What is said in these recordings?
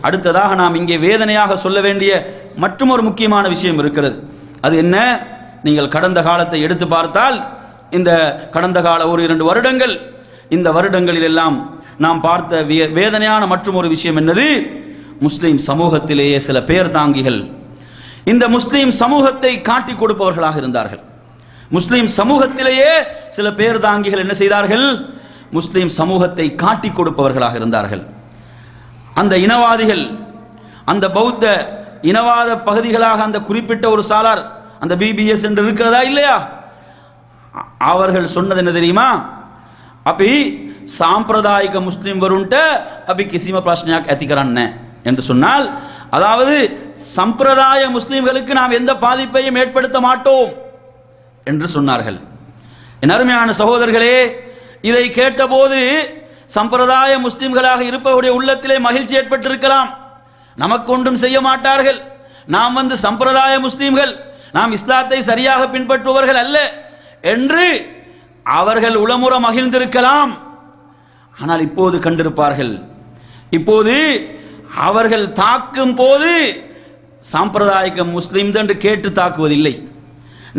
அடுத்ததாக நாம் இங்கே வேதனையாக சொல்ல வேண்டிய மற்றொரு முக்கியமான விஷயம் இருக்கிறது. அது என்ன? நீங்கள் கடந்த காலத்தை எடுத்து பார்த்தால், இந்த கடந்த கால 1-2 வருடங்கள், இந்த வருடங்களில் எல்லாம் நாம் பார்த்த வேதனையான மற்றொரு விஷயம் என்னது? முஸ்லிம் சமூகத்திலேயே சில பேர் தாங்கிகள் இந்த முஸ்லிம் சமூகத்தை காட்டி கொடுப்பவர்களாக இருந்தார்கள். முஸ்லிம் சமூகத்திலேயே சில பேர் தாங்கிகள் என்ன செய்தார்கள்? முஸ்லிம் சமூகத்தை காட்டி கொடுப்பவர்களாக இருந்தார்கள். அந்த இனவாதிகள், அந்த பௌத்த இனவாத பகுதிகளாக அந்த குறிப்பிட்ட ஒரு சாலார், அந்த பிபிஎஸ் என்று இருக்கிறதா இல்லையா, அவர்கள் சொன்னது என்ன தெரியுமா? அப்படி சாம்பிரதாயிக முஸ்லிம் வருண்ட அப்படி கிசிம பிரச்சனையாக எத்திக்கிறான் என்று சொன்னால், அதாவது சம்பிரதாய முஸ்லிம்களுக்கு நாம் எந்த பாதிப்பையும் ஏற்படுத்த மாட்டோம் என்று சொன்னார்கள். என் அருமையான சகோதரர்களே, இதை கேட்டபோது சம்பிரதாய முஸ்லிம்களாக இருப்பவருடைய உள்ளத்திலே மகிழ்ச்சி ஏற்பட்டிருக்கலாம். நமக்கு ஒன்றும் செய்ய மாட்டார்கள், நாம் சம்பிரதாய முஸ்லிம்கள், நாம் இஸ்லாத்தை சரியாக பின்பற்றுபவர்கள் அல்ல என்று அவர்கள் உளமுற மகிழ்ந்திருக்கலாம். ஆனால் இப்போது கண்டிருப்பார்கள், இப்போது அவர்கள் தாக்கும் போது சாம்பிரதாயிக முஸ்லிம் என்று கேட்டு தாக்குவதில்லை.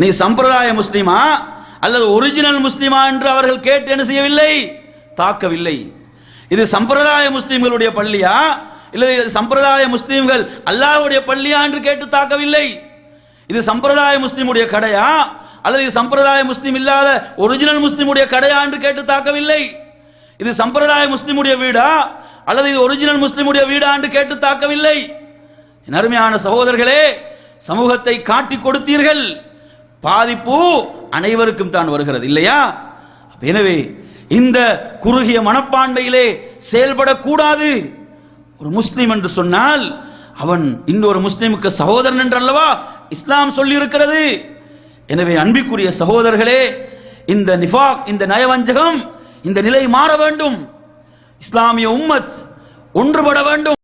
நீ சம்பிரதாய முஸ்லிமா அல்லது ஒரிஜினல் முஸ்லிமா என்று அவர்கள் கேட்டு என்ன செய்யவில்லை? தாக்கவில்லை. இது சம்பிரதாய முஸ்லிம்களுடைய பள்ளியா இல்லை சம்பிரதாய முஸ்லிம்கள் அல்லாஹ்வுடைய பள்ளியா என்று கேட்டு தாக்கவில்லை. இது சம்பிரதாய முஸ்லிமுடைய கடையா அல்லது இது சம்பிரதாய முஸ்லிம் இல்லாத ஒரிஜினல் முஸ்லிமுடைய கடையா என்று கேட்டு தாக்கவில்லை. இது சம்பிரதாய முஸ்லிமுடைய வீடா அல்லது இது ஒரிஜினல் முஸ்லிமுடைய வீடா என்று கேட்டு தாக்கவில்லை. என் அருமையான சகோதரர்களே, சமூகத்தை காட்டி கொடுத்தீர்கள், பாதிப்பு அனைவருக்கும் தான் வருகிறது இல்லையா? எனவே இந்த குறுகிய மனப்பான்மையிலே செயல்படக்கூடாது. ஒரு முஸ்லிம் என்று சொன்னால் அவன் இன்னொரு முஸ்லிமுக்கு சகோதரன் என்று அல்லவா இஸ்லாம் சொல்லி இருக்கிறது. எனவே அன்பிற்குரிய சகோதரர்களே, இந்த நிஃபாக், இந்த நயவஞ்சகம், இந்த நிலை மாற வேண்டும். இஸ்லாமிய உம்மத் ஒன்றுபட வேண்டும்.